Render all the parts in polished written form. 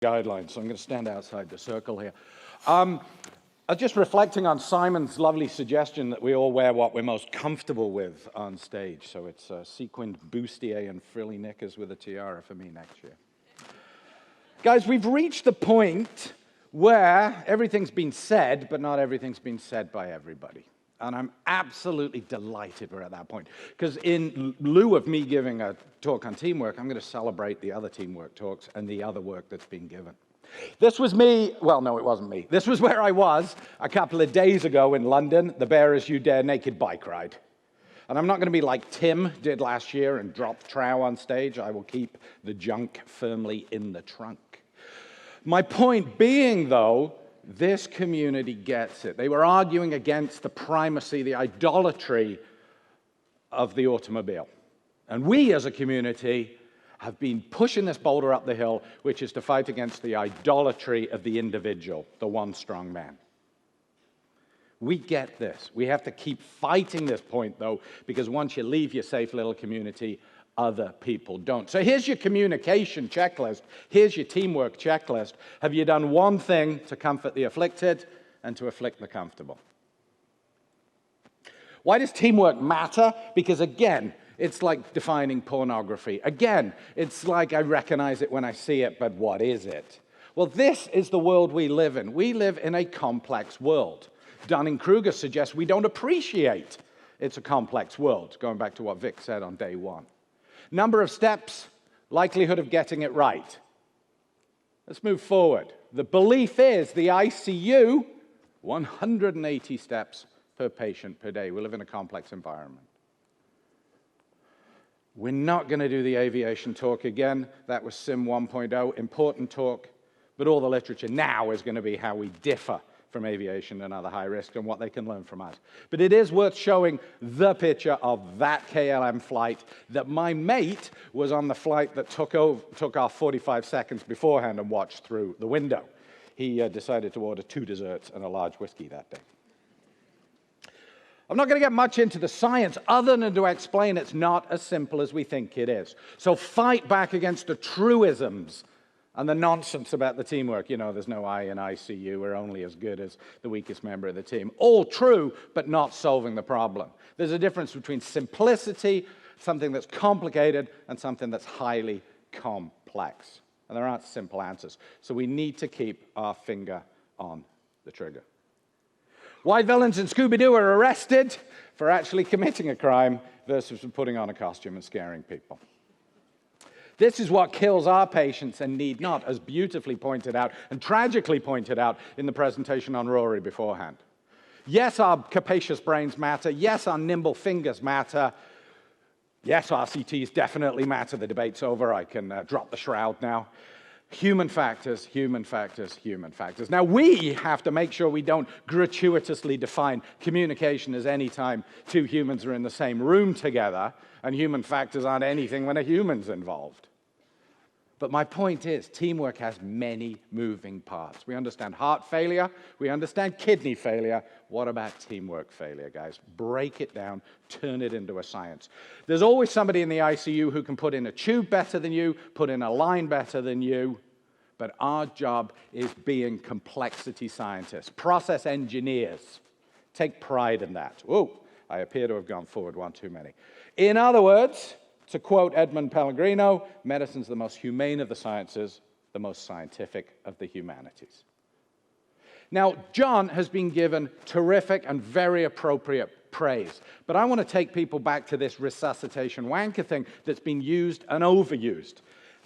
guidelines, so I'm going to stand outside the circle here. I was just reflecting on Simon's lovely suggestion that we all wear what we're most comfortable with on stage. So it's sequined bustier and frilly knickers with a tiara for me next year. Guys, we've reached the point where everything's been said, but not everything's been said by everybody. And I'm absolutely delighted we're at that point. Because in lieu of me giving a talk on teamwork, I'm going to celebrate the other teamwork talks and the other work that's been given. This was me, well, no, it wasn't me. This was where I was a couple of days ago in London, the Bear As You Dare Naked Bike Ride. And I'm not going to be like Tim did last year and drop trow on stage. I will keep the junk firmly in the trunk. My point being, though, this community gets it. They were arguing against the primacy, the idolatry of the automobile. And we as a community have been pushing this boulder up the hill, which is to fight against the idolatry of the individual, the one strong man. We get this. We have to keep fighting this point, though, because once you leave your safe little community, other people don't. So here's your communication checklist. Here's your teamwork checklist. Have you done one thing to comfort the afflicted and to afflict the comfortable? Why does teamwork matter? Because again, it's like defining pornography. Again, it's like I recognize it when I see it, but what is it? Well, this is the world we live in. We live in a complex world. Dunning-Kruger suggests we don't appreciate it's a complex world, going back to what Vic said on day one. Number of steps, likelihood of getting it right. Let's move forward. The belief is the ICU, 180 steps per patient per day. We live in a complex environment. We're not going to do the aviation talk again. That was SIM 1.0, important talk. But all the literature now is going to be how we differ from aviation and other high risk and what they can learn from us. But it is worth showing the picture of that KLM flight that my mate was on the flight that took off 45 seconds beforehand and watched through the window. He decided to order 2 desserts and a large whiskey that day. I'm not going to get much into the science other than to explain it's not as simple as we think it is. So fight back against the truisms and the nonsense about the teamwork. You know, there's no I in ICU. We're only as good as the weakest member of the team. All true, but not solving the problem. There's a difference between simplicity, something that's complicated, and something that's highly complex. And there aren't simple answers. So we need to keep our finger on the trigger. Why villains in Scooby-Doo are arrested for actually committing a crime versus putting on a costume and scaring people. This is what kills our patients and need not, as beautifully pointed out and tragically pointed out in the presentation on Rory beforehand. Yes, our capacious brains matter. Yes, our nimble fingers matter. Yes, RCTs definitely matter. The debate's over. I can drop the shroud now. Human factors, human factors, human factors. Now, we have to make sure we don't gratuitously define communication as any time 2 humans are in the same room together, and human factors aren't anything when a human's involved. But my point is, teamwork has many moving parts. We understand heart failure. We understand kidney failure. What about teamwork failure, guys? Break it down. Turn it into a science. There's always somebody in the ICU who can put in a tube better than you, put in a line better than you. But our job is being complexity scientists, process engineers. Take pride in that. Oh, I appear to have gone forward one too many. In other words, to quote Edmund Pellegrino, medicine's the most humane of the sciences, the most scientific of the humanities. Now, John has been given terrific and very appropriate praise, but I want to take people back to this resuscitation wanker thing that's been used and overused.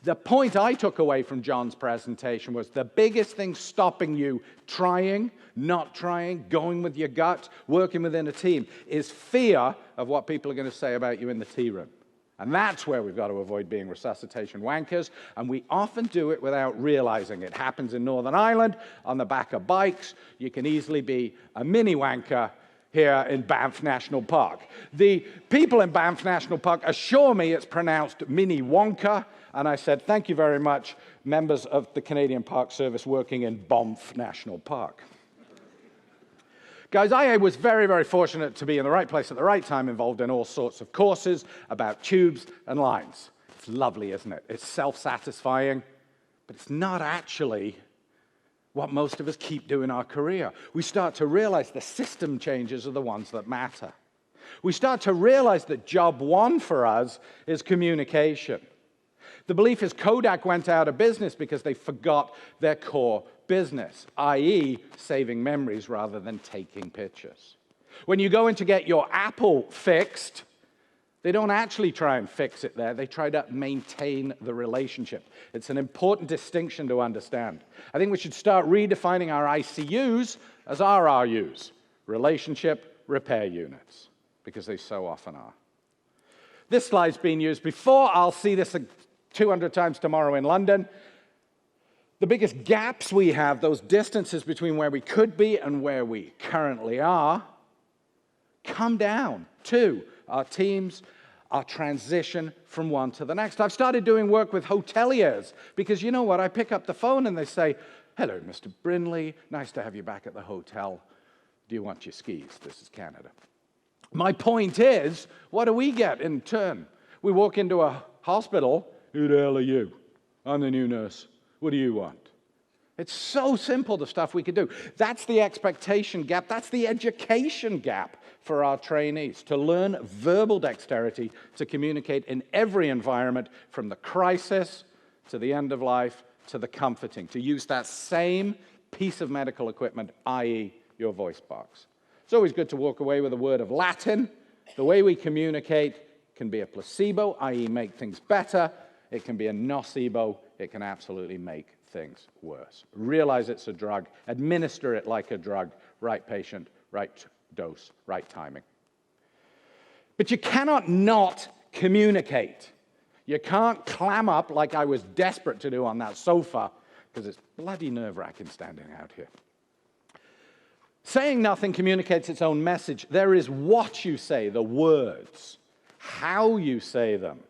The point I took away from John's presentation was the biggest thing stopping you trying, not trying, going with your gut, working within a team, is fear of what people are going to say about you in the tea room. And that's where we've got to avoid being resuscitation wankers, and we often do it without realizing. It happens in Northern Ireland, on the back of bikes. You can easily be a mini wanker here in Banff National Park. The people in Banff National Park assure me it's pronounced mini wonker, and I said, thank you very much, members of the Canadian Park Service working in Banff National Park. Guys, I was very, very fortunate to be in the right place at the right time, involved in all sorts of courses about tubes and lines. It's lovely, isn't it? It's self-satisfying. But it's not actually what most of us keep doing our career. We start to realize the system changes are the ones that matter. We start to realize that job one for us is communication. The belief is Kodak went out of business because they forgot their core business, i.e. saving memories rather than taking pictures. When you go in to get your Apple fixed, they don't actually try and fix it there. They try to maintain the relationship. It's an important distinction to understand. I think we should start redefining our ICUs as RRUs, relationship repair units, because they so often are. This slide's been used before. I'll see this 200 times tomorrow in London. The biggest gaps we have, those distances between where we could be and where we currently are, come down to our teams, our transition from one to the next. I've started doing work with hoteliers because you know what? I pick up the phone and they say, "Hello, Mr. Brindley. Nice to have you back at the hotel. Do you want your skis? This is Canada." My point is, what do we get in turn? We walk into a hospital. "Who the hell are you? I'm the new nurse. What do you want?" It's so simple, the stuff we could do. That's the expectation gap. That's the education gap for our trainees, to learn verbal dexterity to communicate in every environment, from the crisis to the end of life to the comforting, to use that same piece of medical equipment, i.e. your voice box. It's always good to walk away with a word of Latin. The way we communicate can be a placebo, i.e. make things better. It can be a nocebo. It can absolutely make things worse. Realize it's a drug. Administer it like a drug. Right patient, right dose, right timing. But you cannot not communicate. You can't clam up like I was desperate to do on that sofa, because it's bloody nerve-wracking standing out here. Saying nothing communicates its own message. There is what you say, the words, how you say them,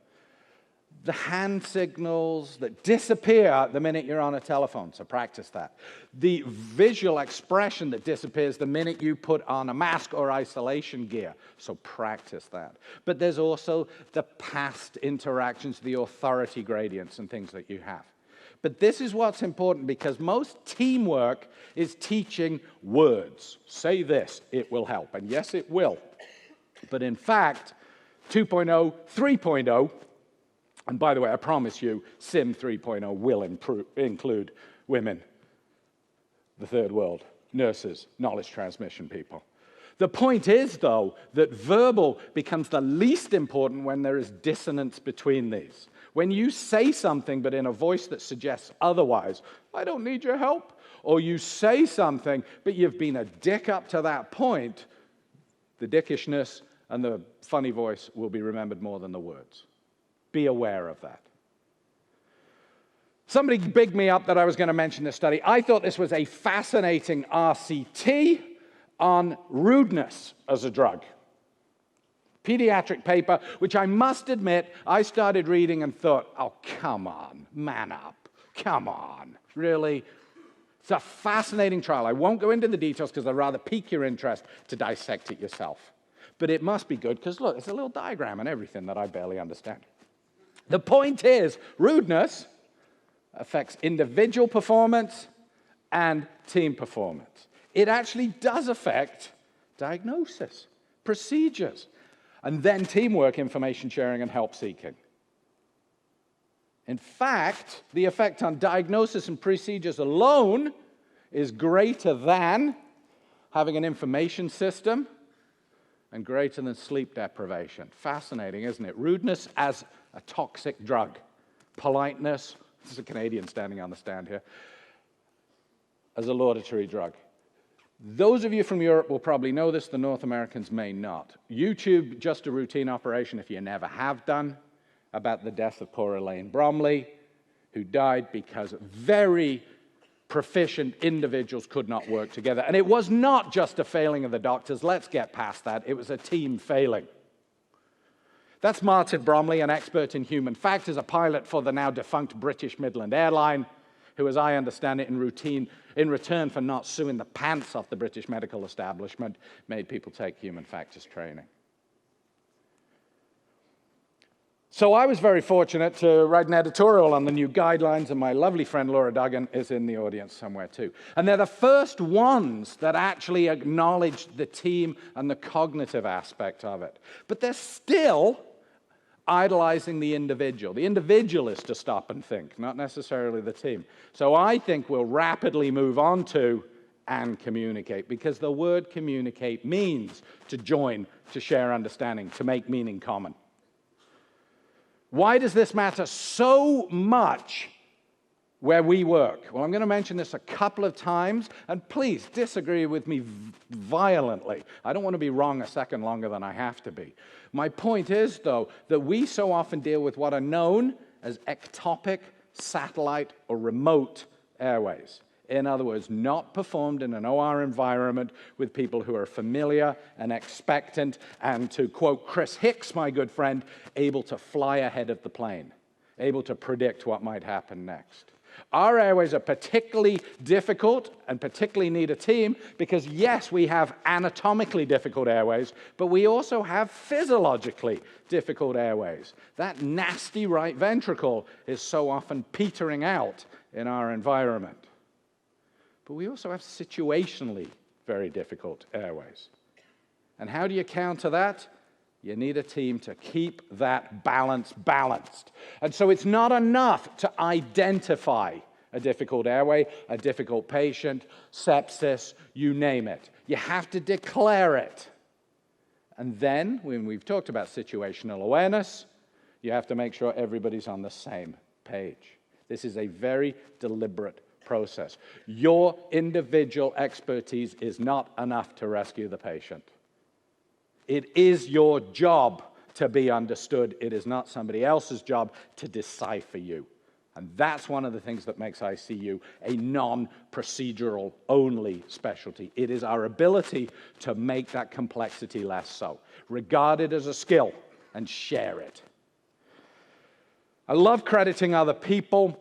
the hand signals that disappear the minute you're on a telephone, so practice that. The visual expression that disappears the minute you put on a mask or isolation gear, so practice that. But there's also the past interactions, the authority gradients and things that you have. But this is what's important, because most teamwork is teaching words. Say this, it will help. And yes, it will. But in fact, 2.0, 3.0, and by the way, I promise you, SIM 3.0 will include women, the third world, nurses, knowledge transmission people. The point is, though, that verbal becomes the least important when there is dissonance between these. When you say something but in a voice that suggests otherwise, "I don't need your help," or you say something but you've been a dick up to that point, the dickishness and the funny voice will be remembered more than the words. Be aware of that. Somebody bigged me up that I was going to mention this study. I thought this was a fascinating RCT on rudeness as a drug. Pediatric paper, which I must admit, I started reading and thought, oh, come on, man up. Come on, really? It's a fascinating trial. I won't go into the details because I'd rather pique your interest to dissect it yourself. But it must be good because, look, it's a little diagram and everything that I barely understand. The point is, rudeness affects individual performance and team performance. It actually does affect diagnosis, procedures, and then teamwork, information sharing, and help seeking. In fact, the effect on diagnosis and procedures alone is greater than having an information system and greater than sleep deprivation. Fascinating, isn't it? Rudeness as a toxic drug. Politeness, this is a Canadian standing on the stand here, as a laudatory drug. Those of you from Europe will probably know this, the North Americans may not. YouTube, just a routine operation, if you never have done, about the death of poor Elaine Bromley, who died because very proficient individuals could not work together. And it was not just a failing of the doctors. Let's get past that. It was a team failing. That's Martin Bromley, an expert in human factors, a pilot for the now defunct British Midland Airline, who, as I understand it, in return for not suing the pants off the British medical establishment, made people take human factors training. So I was very fortunate to write an editorial on the new guidelines, and my lovely friend Laura Duggan is in the audience somewhere too. And they're the first ones that actually acknowledged the team and the cognitive aspect of it. But they're still idolizing the individual. The individual is to stop and think, not necessarily the team. So I think we'll rapidly move on to and communicate, because the word communicate means to join, to share understanding, to make meaning common. Why does this matter so much where we work? Well, I'm going to mention this a couple of times, and please disagree with me violently. I don't want to be wrong a second longer than I have to be. My point is, though, that we so often deal with what are known as ectopic, satellite, or remote airways. In other words, not performed in an OR environment with people who are familiar and expectant, and to quote Chris Hicks, my good friend, able to fly ahead of the plane, able to predict what might happen next. Our airways are particularly difficult and particularly need a team because, yes, we have anatomically difficult airways, but we also have physiologically difficult airways. That nasty right ventricle is so often petering out in our environment. But we also have situationally very difficult airways. And how do you counter that? You need a team to keep that balance balanced. And so it's not enough to identify a difficult airway, a difficult patient, sepsis, you name it. You have to declare it. And then, when we've talked about situational awareness, you have to make sure everybody's on the same page. This is a very deliberate process. Your individual expertise is not enough to rescue the patient. It is your job to be understood. It is not somebody else's job to decipher you. And that's one of the things that makes ICU a non-procedural only specialty. It is our ability to make that complexity less so. Regard it as a skill and share it. I love crediting other people.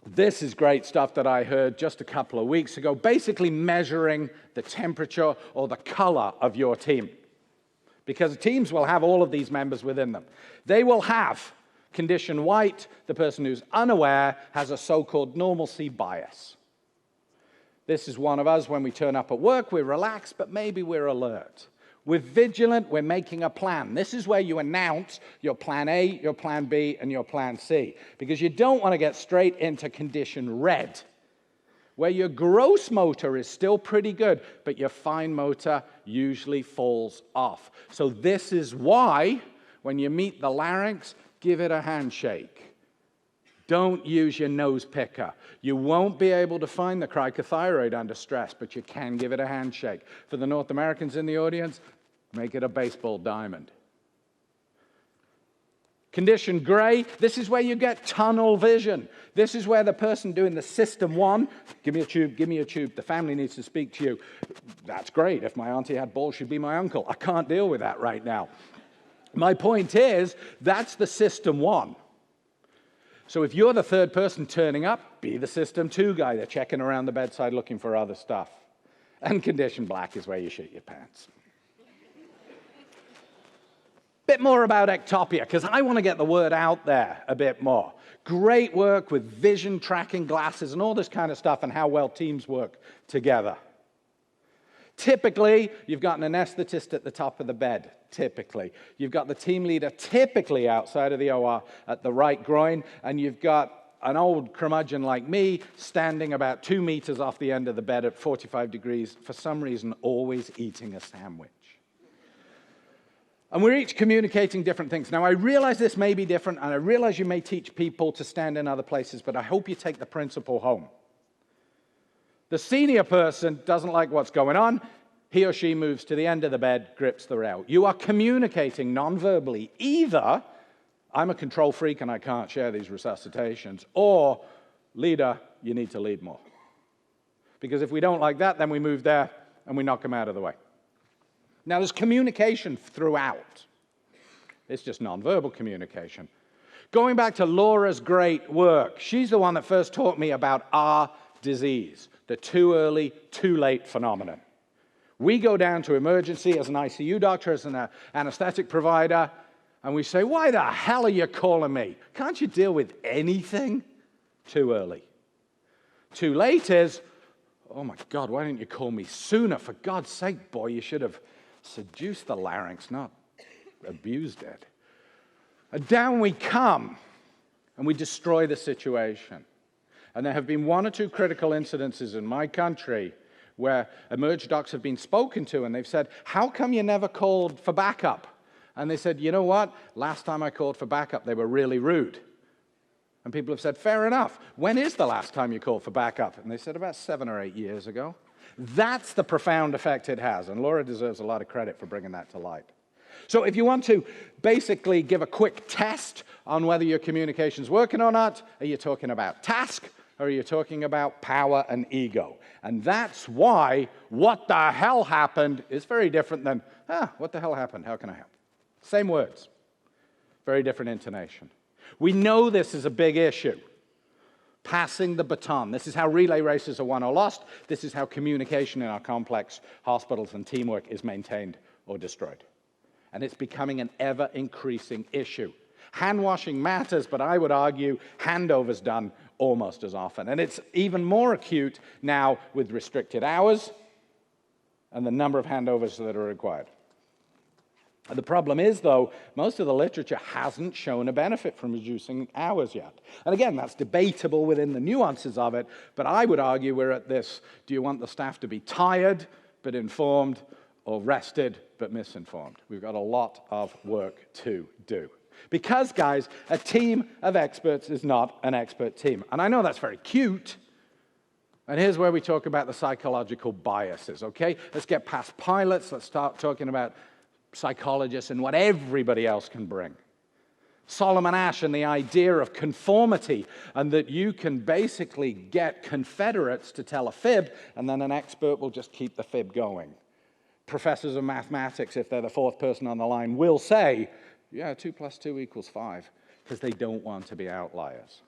This is great stuff that I heard just a couple of weeks ago, basically measuring the temperature or the color of your team. Because teams will have all of these members within them. They will have condition white. The person who's unaware has a so-called normalcy bias. This is one of us when we turn up at work, we're relaxed, but maybe we're alert. We're vigilant, we're making a plan. This is where you announce your plan A, your plan B, and your plan C. Because you don't want to get straight into condition red, where your gross motor is still pretty good, but your fine motor usually falls off. So this is why, when you meet the larynx, give it a handshake. Don't use your nose picker. You won't be able to find the cricothyroid under stress, but you can give it a handshake. For the North Americans in the audience, make it a baseball diamond. Condition gray, this is where you get tunnel vision. This is where the person doing the system one, give me a tube, the family needs to speak to you. That's great. If my auntie had balls, she'd be my uncle. I can't deal with that right now. My point is, that's the system one. So if you're the third person turning up, be the system two guy. They're checking around the bedside looking for other stuff. And condition black is where you shit your pants. Bit more about ectopia, because I want to get the word out there a bit more. Great work with vision tracking glasses and all this kind of stuff and how well teams work together. Typically, you've got an anesthetist at the top of the bed, typically. You've got the team leader typically outside of the OR at the right groin, and you've got an old curmudgeon like me standing about 2 meters off the end of the bed at 45 degrees, for some reason always eating a sandwich. And we're each communicating different things. Now, I realize this may be different, and I realize you may teach people to stand in other places, but I hope you take the principle home. The senior person doesn't like what's going on. He or she moves to the end of the bed, grips the rail. You are communicating non-verbally. Either, I'm a control freak and I can't share these resuscitations, or, leader, you need to lead more. Because if we don't like that, then we move there and we knock them out of the way. Now, there's communication throughout. It's just nonverbal communication. Going back to Laura's great work, she's the one that first taught me about our disease, the too early, too late phenomenon. We go down to emergency as an ICU doctor, as an anesthetic provider. And we say, why the hell are you calling me? Can't you deal with anything? Too early. Too late is, oh my God, why didn't you call me sooner? For God's sake, boy, you should have seduced the larynx, not abused it. And down we come, and we destroy the situation. And there have been 1 or 2 critical incidences in my country where emerge docs have been spoken to, and they've said, how come you never called for backup? And they said, you know what? Last time I called for backup, they were really rude. And people have said, fair enough. When is the last time you called for backup? And they said, about 7 or 8 years ago. That's the profound effect it has. And Laura deserves a lot of credit for bringing that to light. So if you want to basically give a quick test on whether your communication's working or not, are you talking about task or are you talking about power and ego? And that's why what the hell happened is very different than, what the hell happened? How can I help? Same words, very different intonation. We know this is a big issue. Passing the baton. This is how relay races are won or lost. This is how communication in our complex hospitals and teamwork is maintained or destroyed. And it's becoming an ever-increasing issue. Hand washing matters, but I would argue handover's done almost as often. And it's even more acute now with restricted hours and the number of handovers that are required. The problem is, though, most of the literature hasn't shown a benefit from reducing hours yet. And again, that's debatable within the nuances of it, but I would argue we're at this, do you want the staff to be tired but informed, or rested but misinformed? We've got a lot of work to do. Because, guys, a team of experts is not an expert team. And I know that's very cute, and here's where we talk about the psychological biases, okay? Let's get past pilots, let's start talking about psychologists and what everybody else can bring. Solomon Asch and the idea of conformity, and that you can basically get Confederates to tell a fib, and then an expert will just keep the fib going. Professors of mathematics, if they're the 4th person on the line, will say, yeah, 2 + 2 = 5, because they don't want to be outliers.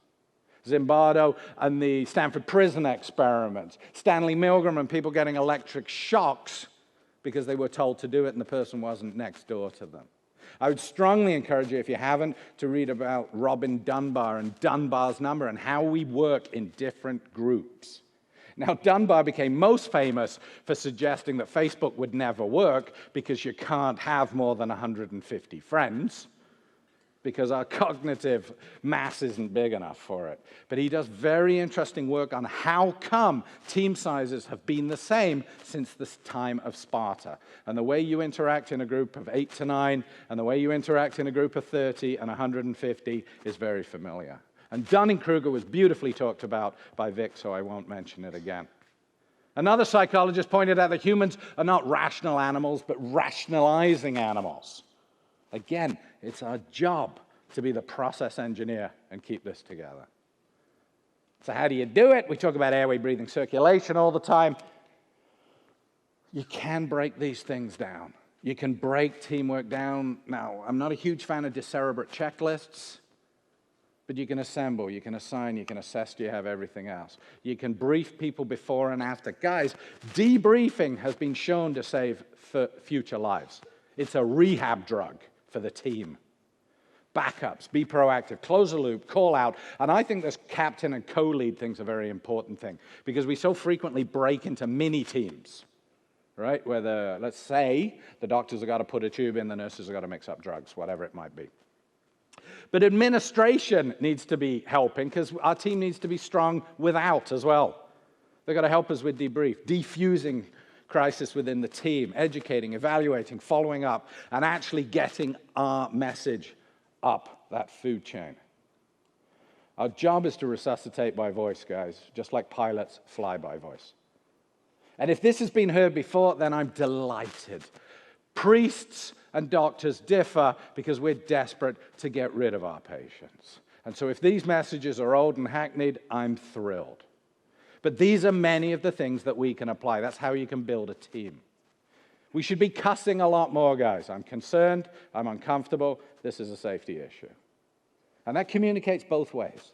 Zimbardo and the Stanford Prison experiments, Stanley Milgram and people getting electric shocks because they were told to do it and the person wasn't next door to them. I would strongly encourage you, if you haven't, to read about Robin Dunbar and Dunbar's number and how we work in different groups. Now, Dunbar became most famous for suggesting that Facebook would never work because you can't have more than 150 friends, because our cognitive mass isn't big enough for it. But he does very interesting work on how come team sizes have been the same since the time of Sparta. And the way you interact in a group of 8 to 9 and the way you interact in a group of 30 and 150 is very familiar. And Dunning-Kruger was beautifully talked about by Vic, so I won't mention it again. Another psychologist pointed out that humans are not rational animals, but rationalizing animals. Again, it's our job to be the process engineer and keep this together. So how do you do it? We talk about airway, breathing, circulation all the time. You can break these things down. You can break teamwork down. Now, I'm not a huge fan of decerebrate checklists, but you can assemble, you can assign, you can assess, do you have everything else? You can brief people before and after. Guys, debriefing has been shown to save future lives. It's a rehab drug for the team. Backups, be proactive, close the loop, call out. And I think this captain and co-lead thing's a very important thing because we so frequently break into mini teams, right? Where let's say the doctors have got to put a tube in, the nurses have got to mix up drugs, whatever it might be. But administration needs to be helping because our team needs to be strong without as well. They've got to help us with debrief, defusing crisis within the team, educating, evaluating, following up, and actually getting our message up that food chain. Our job is to resuscitate by voice, guys, just like pilots fly by voice. And if this has been heard before, then I'm delighted. Priests and doctors differ because we're desperate to get rid of our patients. And so if these messages are old and hackneyed, I'm thrilled. But these are many of the things that we can apply. That's how you can build a team. We should be cussing a lot more, guys. I'm concerned. I'm uncomfortable. This is a safety issue. And that communicates both ways.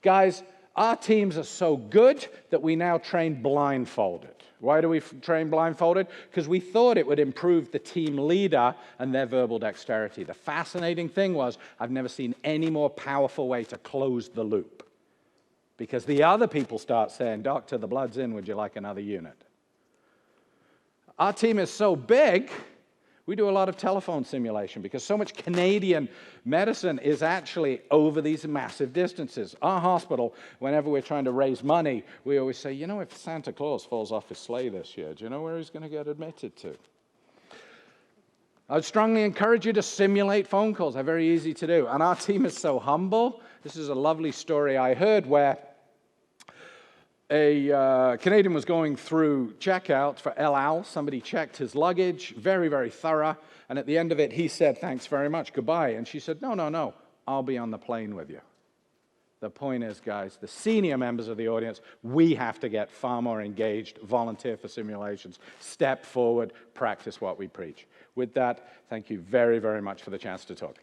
Guys, Our teams are so good that we now train blindfolded. Why do we train blindfolded? Because we thought it would improve the team leader and their verbal dexterity. The fascinating thing was, I've never seen any more powerful way to close the loop. Because the other people start saying, "Doctor, the blood's in, would you like another unit?" Our team is so big, we do a lot of telephone simulation because so much Canadian medicine is actually over these massive distances. Our hospital, whenever we're trying to raise money, we always say, if Santa Claus falls off his sleigh this year, do you know where he's going to get admitted to? I would strongly encourage you to simulate phone calls. They're very easy to do. And our team is so humble. This is a lovely story I heard where a Canadian was going through checkout for El Al. Somebody checked his luggage, very, very thorough. And at the end of it, he said, "Thanks very much, goodbye." And she said, No, I'll be on the plane with you. The point is, guys, the senior members of the audience, we have to get far more engaged, volunteer for simulations, step forward, practice what we preach. With that, thank you very, very much for the chance to talk.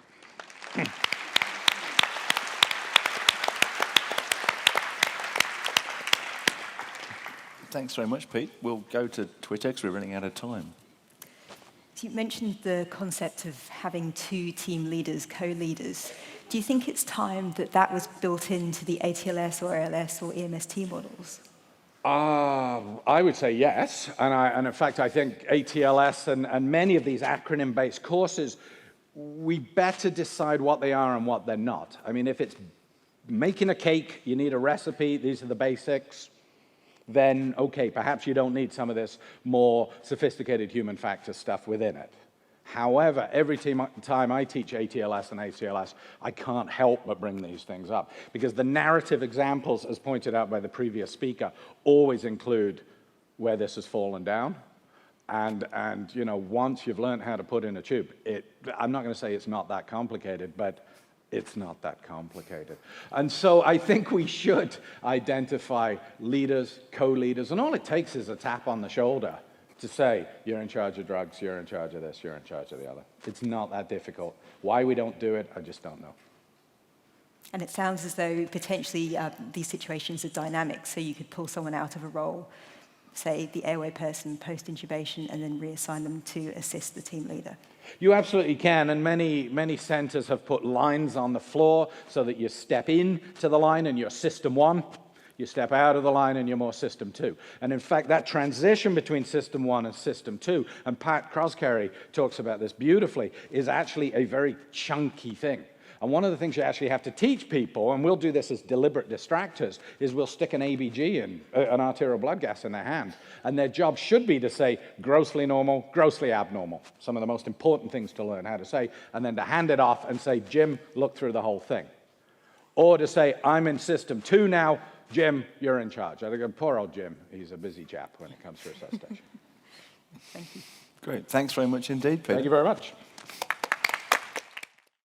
Thanks very much, Pete. We'll go to Twitter because we're running out of time. So you mentioned the concept of having two team leaders, co-leaders. Do you think it's time that that was built into the ATLS or ALS or EMST models? I would say yes. And in fact, I think ATLS and many of these acronym-based courses, we better decide what they are and what they're not. I mean, if it's making a cake, you need a recipe, these are the basics, then okay, perhaps you don't need some of this more sophisticated human factor stuff within it. However, every time I teach ATLS and ACLS, I can't help but bring these things up because the narrative examples, as pointed out by the previous speaker, always include where this has fallen down. And once you've learned how to put in a tube, I'm not going to say it's not that complicated, but it's not that complicated. And so I think we should identify leaders, co-leaders, and all it takes is a tap on the shoulder to say, you're in charge of drugs, you're in charge of this, you're in charge of the other. It's not that difficult. Why we don't do it, I just don't know. And it sounds as though potentially these situations are dynamic, so you could pull someone out of a role, say the airway person post-intubation, and then reassign them to assist the team leader. You absolutely can, and many centers have put lines on the floor so that you step in to the line and you're system 1, you step out of the line and you're more system 2. And in fact, that transition between system 1 and system 2, and Pat Croscarry talks about this beautifully, is actually a very chunky thing. And one of the things you actually have to teach people, and we'll do this as deliberate distractors, is we'll stick an ABG in, an arterial blood gas in their hand. And their job should be to say grossly normal, grossly abnormal. Some of the most important things to learn how to say, and then to hand it off and say, Jim, look through the whole thing. Or to say, I'm in system 2 now, Jim, you're in charge. I go, poor old Jim, he's a busy chap when it comes to resuscitation. Thank you. Great. Thanks very much indeed, Peter. Thank you very much.